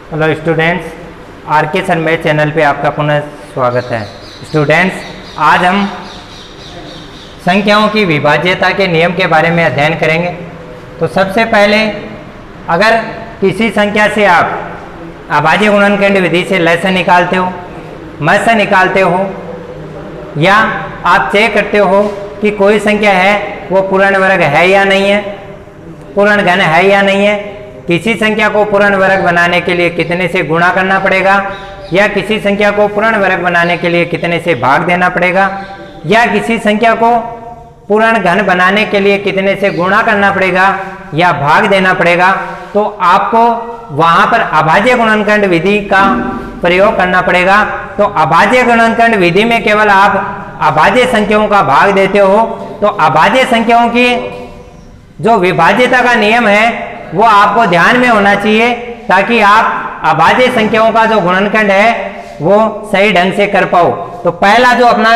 Hello students, are के sir math channel पे आपका पुनः स्वागत है। स्टूडेंट्स, आज हम संख्याओं की विभाज्यता के नियम के बारे में अध्ययन करेंगे। तो सबसे पहले अगर किसी संख्या से आप अभाज्य गुणनखंड विधि से लसाअ निकालते हो, मसाअ निकालते हो, या आप चेक करते हो कि कोई संख्या है वो पूर्ण वर्ग है या नहीं है, पूर्ण घन है या नहीं है, किसी संख्या को पूर्ण वर्ग बनाने के लिए कितने से गुणा करना पड़ेगा, या किसी संख्या को पूर्ण वर्ग बनाने के लिए कितने से भाग देना पड़ेगा, या किसी संख्या को पूर्ण घन बनाने के लिए कितने से गुणा करना पड़ेगा या भाग देना पड़ेगा, तो आपको वहां पर अभाज्य गुणनखंड विधि का प्रयोग करना पड़ेगा। तो अभाज्य गुणनखंड विधि में केवल आप अभाज्य संख्याओं का भाग देते हो, तो अभाज्य संख्याओं की जो विभाज्यता का नियम है वो आपको ध्यान में होना चाहिए, ताकि आप अभाज्य संख्याओं का जो गुणनखंड है वो सही ढंग से कर पाओ। तो पहला जो अपना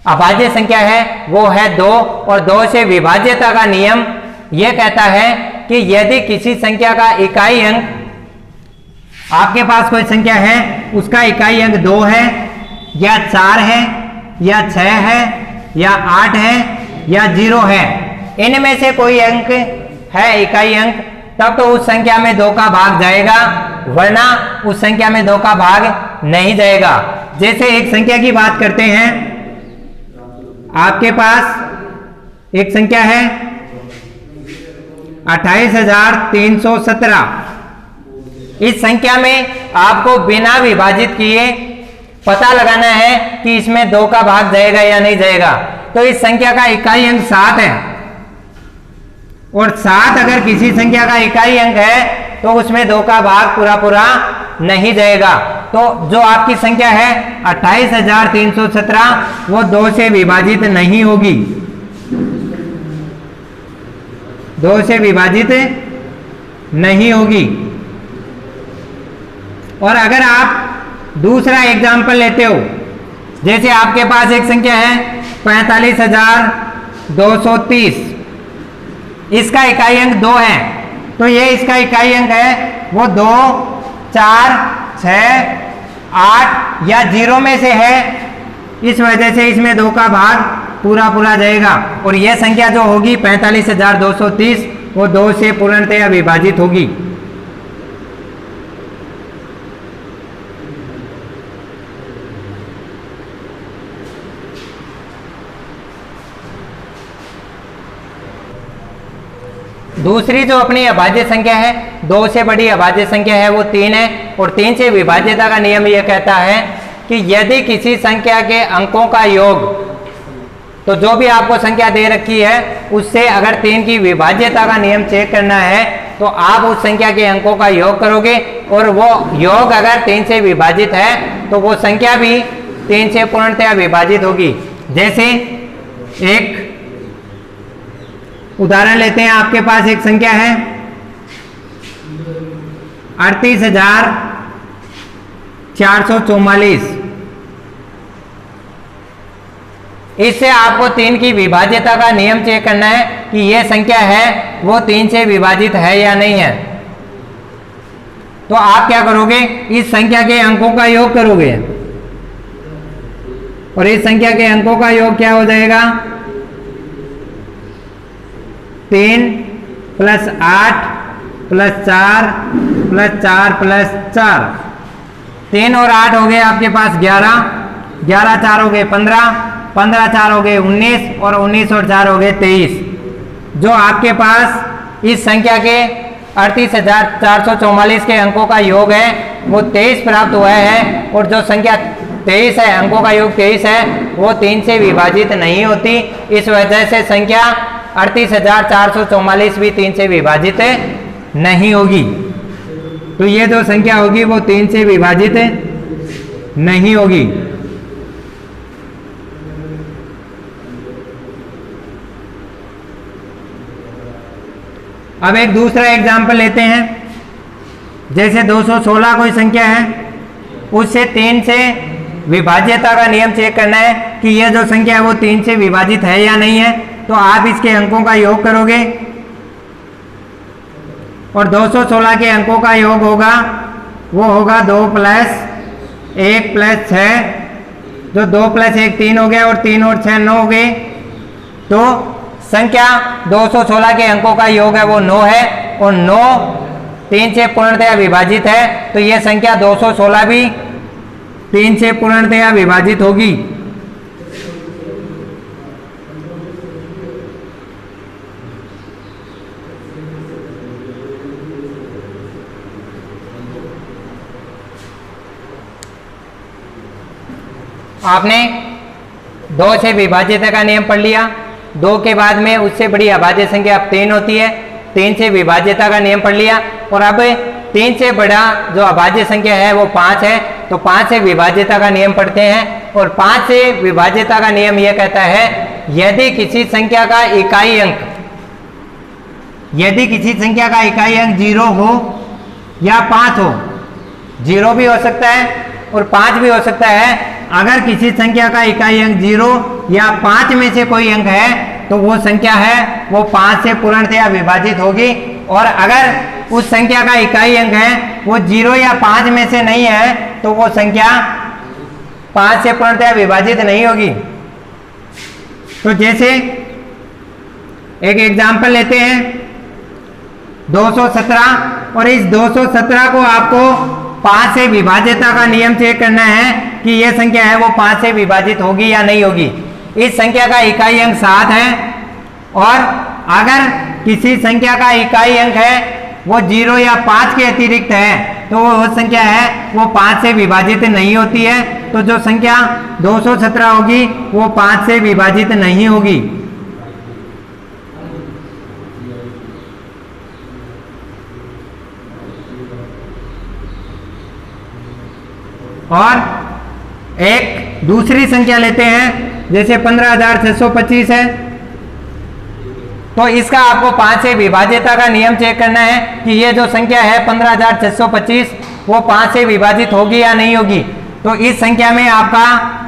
अभाज्य संख्या है वो है 2, और 2 से विभाज्यता का नियम ये कहता है कि यदि किसी संख्या का इकाई अंक, आपके पास कोई संख्या है उसका इकाई अंक 2 है या 4 है या 6 है या 8 है या 0 है, इनमें से कोई अंक है इकाई अंक, तब तो उस संख्या में 2 का भाग जाएगा, वरना उस संख्या में 2 का भाग नहीं जाएगा। जैसे एक संख्या की बात करते हैं, आपके पास एक संख्या है 28,317। इस संख्या में आपको बिना विभाजित किए पता लगाना है कि इसमें 2 का भाग जाएगा या नहीं जाएगा। तो इस संख्या का इकाई अंक 7 है, और 7 अगर किसी संख्या का इकाई अंक है तो उसमें 2 का भाग पूरा नहीं जाएगा। तो जो आपकी संख्या है 28,317 वो 2 से विभाजित नहीं होगी, 2 से विभाजित नहीं होगी। और अगर आप दूसरा एग्जाम्पल लेते हो, जैसे आपके पास एक संख्या है 45,230, इसका इकाई अंक 2 है, तो ये इसका इकाई अंक है वो 2, 4, 6, 8 या 0 में से है, इस वजह से इसमें 2 का भाग पूरा जाएगा। और यह संख्या जो होगी 45,230 वो 2 से पूर्णतया विभाजित होगी। दूसरी जो अपनी अभाज्य संख्या है, 2 से बड़ी अभाज्य संख्या है वो 3 है, और 3 से विभाज्यता का नियम यह कहता है कि यदि किसी संख्या के अंकों का योग, तो जो भी आपको संख्या दे रखी है उससे अगर 3 की विभाज्यता का नियम चेक करना है तो आप उस संख्या के अंकों का योग करोगे, और वो योग अगर 3 से विभाजित है तो वो संख्या भी 3 से पूर्णतया विभाजित होगी। जैसे एक उदाहरण लेते हैं, आपके पास एक संख्या है 38,444। इससे आपको 3 की विभाज्यता का नियम चेक करना है कि यह संख्या है वो 3 से विभाजित है या नहीं है। तो आप क्या करोगे, इस संख्या के अंकों का योग करोगे, और इस संख्या के अंकों का योग क्या हो जाएगा, 3 + 8 + 4 + 4 + 4, 3 और 8 हो गए आपके पास 11, 11 4 हो गए 15, 15 4 हो गए 19, और 19 और 4 हो गए 23। जो आपके पास इस संख्या के 38,444 के अंकों का योग है वो 23 प्राप्त हुआ है, और जो संख्या 23 है, अंकों का योग 23 है, वो 3 से विभाजित नहीं होती। इस वजह से संख्या 38,444 भी 3 से विभाजित नहीं होगी। तो ये जो संख्या होगी वो 3 से विभाजित नहीं होगी। अब एक दूसरा एग्जाम्पल लेते हैं, जैसे 216 कोई संख्या है, उससे 3 से विभाज्यता का नियम चेक करना है कि यह जो संख्या है वो 3 से विभाजित है या नहीं है। तो आप इसके अंकों का योग करोगे, और 216 के अंकों का योग होगा वो होगा 2 प्लस 1 प्लस 6, जो 2 प्लस 1 3 हो गया, और 3 और 6 9 हो गए। तो संख्या 216 के अंकों का योग है वो 9 है, और 9 3 से पूर्णतया विभाजित है, तो ये संख्या 216 भी 3 से पूर्णतया विभाजित होगी। आपने 2 से विभाज्यता का नियम पढ़ लिया। 2 के बाद में उससे बड़ी अभाज्य संख्या अब 3 होती है। 3 से विभाज्यता का नियम पढ़ लिया, और अब 3 से बड़ा जो अभाज्य संख्या है वो 5 है, तो 5 से विभाज्यता का नियम पढ़ते हैं। और 5 से विभाज्यता का नियम यह कहता है, यदि किसी संख्या का इकाई अंक 0 हो या 5 हो, 0 भी हो सकता है और 5 भी हो सकता है। अगर किसी संख्या का इकाई अंक 0 या 5 में से कोई अंक है, तो वो संख्या है वो 5 से पूर्णतया विभाजित होगी। और अगर उस संख्या का इकाई अंक है वो 0 या 5 में से नहीं है, तो वो संख्या 5 से पूर्णतया विभाजित नहीं होगी। तो जैसे एक एग्जाम्पल लेते हैं 217, और इस 217 को आपको 5 से विभाज्यता का नियम चेक करना है कि यह संख्या है वो 5 से विभाजित होगी या नहीं होगी। इस संख्या का इकाई अंक 7 है, और अगर किसी संख्या का इकाई अंक है वो 0 या 5 के अतिरिक्त है, तो वो संख्या है वो 5 से विभाजित नहीं होती है। तो जो संख्या 217 होगी वो 5 से विभाजित नहीं होगी। और एक दूसरी संख्या लेते हैं, जैसे 15,625 है, तो इसका आपको 5 से विभाज्यता का नियम चेक करना है कि ये जो संख्या है 15,625 वो 5 से विभाजित होगी या नहीं होगी। तो इस संख्या में आपका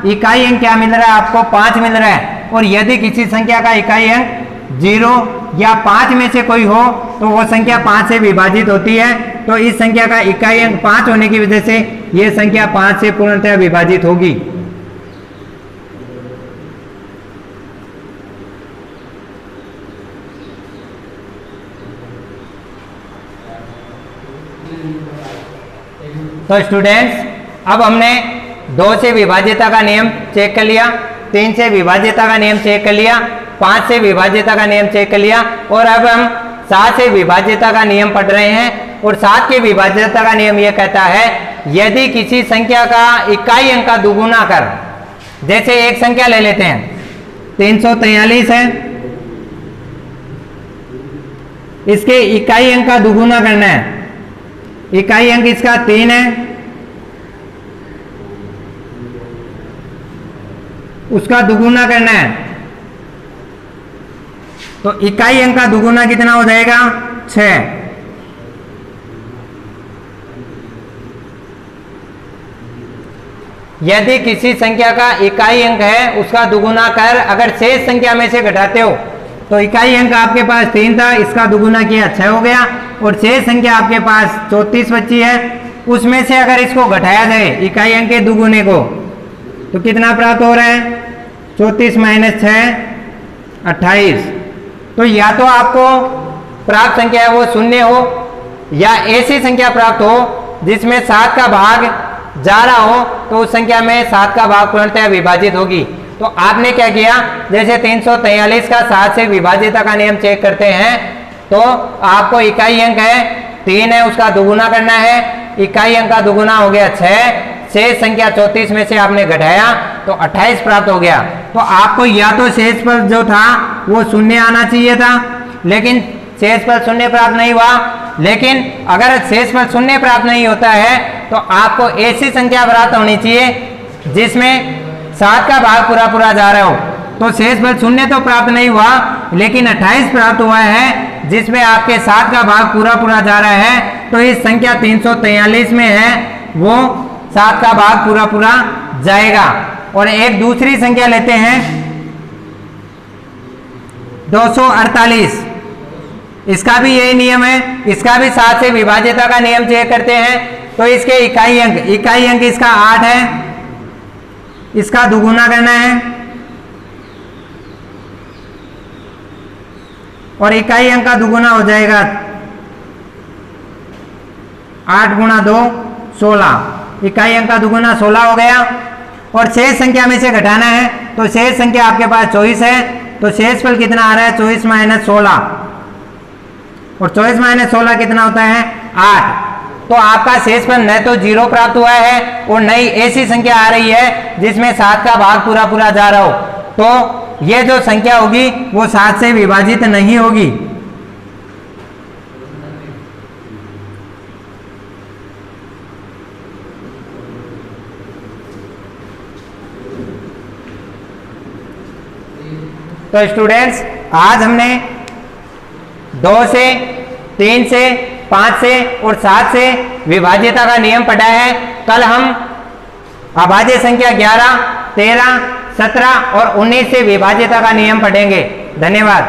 इकाई अंक क्या मिल रहा है, आपको 5 मिल रहा है। और यदि किसी संख्या का इकाई अंक 0 या 5 में से कोई हो, तो वो संख्या 5 से विभाजित होती है। तो इस संख्या का इकाई अंक 5 होने की वजह से ये संख्या 5 से पूर्णतः विभाजित होगी। तो स्टूडेंट्स, अब हमने 2 से विभाज्यता का नियम चेक कर लिया, 3 से विभाज्यता का नियम चेक कर लिया, 5 से विभाज्यता का नियम चेक कर लिया, और अब हम 7 से विभाज्यता का नियम पढ़ रहे हैं। और 7 के विभाज्यता का नियम यह कहता है, यदि किसी संख्या का इकाई अंक का दुगुना कर, जैसे एक संख्या ले लेते हैं 343 है, इसके इकाई अंक का दुगुना करना है। इकाई अंक इसका 3 है, उसका दुगुना करना है। तो इकाई अंक का दुगुना कितना हो जाएगा, 6। यदि किसी संख्या का इकाई अंक है उसका दुगुना कर अगर शेष संख्या में से घटाते हो, तो इकाई अंक आपके पास 3 था, इसका दुगुना किया 6 हो गया, और शेष संख्या आपके पास 34 बची है। उसमें से अगर इसको घटाया जाए इकाई अंक के दुगुने को, तो कितना प्राप्त हो रहा है, 34 - 6 28। तो या तो आपको प्राप्त संख्या है वो 0 हो, या ऐसी संख्या प्राप्त हो जिसमें 7 का भाग जा रहा हो, तो उस संख्या में 7 का भाग पूर्णतः विभाजित होगी। तो आपने क्या किया, जैसे 343 का 7 से विभाज्यता का नियम चेक करते हैं, तो आपको इकाई अंक है 3 है, उसका दुगुना करना है। इकाई अंक का दुगुना हो गया 6, शेष संख्या 34 में से आपने घटाया तो 28 प्राप्त हो गया। तो आपको या तो शेष पर जो था वो 0 आना चाहिए था, लेकिन शेष पर 0 प्राप्त नहीं हुआ। लेकिन अगर शेष पर 0 प्राप्त नहीं होता है, तो आपको ऐसी संख्या प्राप्त होनी चाहिए जिसमें 7 का भाग पूरा पूरा जा रहा हो। तो शेष पर 0 तो प्राप्त नहीं हुआ, लेकिन 28 प्राप्त हुआ है जिसमें आपके 7 का भाग पूरा पूरा जा रहा है। तो इस संख्या 343 में है वो 7 का भाग पूरा पूरा जाएगा। और एक दूसरी संख्या लेते हैं 248, इसका भी यही नियम है, इसका भी 7 से विभाज्यता का नियम चेक करते हैं। तो तो इसके इकाई अंक इसका 8 है, इसका दुगुना करना है और इकाई अंक का दुगुना हो जाएगा 8 गुणा 2 16, इकाई अंक का दुगुना 16 हो गया। और शेष संख्या में से घटाना है, तो शेष संख्या आपके पास 24 है, तो शेषफल कितना आ रहा है 24 माइनस 16, और 24 माइनस 16 कितना होता है 8। तो आपका शेषफल न तो 0 प्राप्त हुआ है और नई ऐसी संख्या आ रही है जिसमें 7 का भाग पूरा पूरा जा रहा हो, तो ये जो संख्या होगी वो 7 से विभाजित नहीं होगी। तो स्टूडेंट्स, आज हमने 2 से 3 से 5 से और 7 से विभाज्यता का नियम पढ़ा है। कल हम अभाज्य संख्या 11, 13, 17 और 19 से विभाज्यता का नियम पढ़ेंगे। धन्यवाद।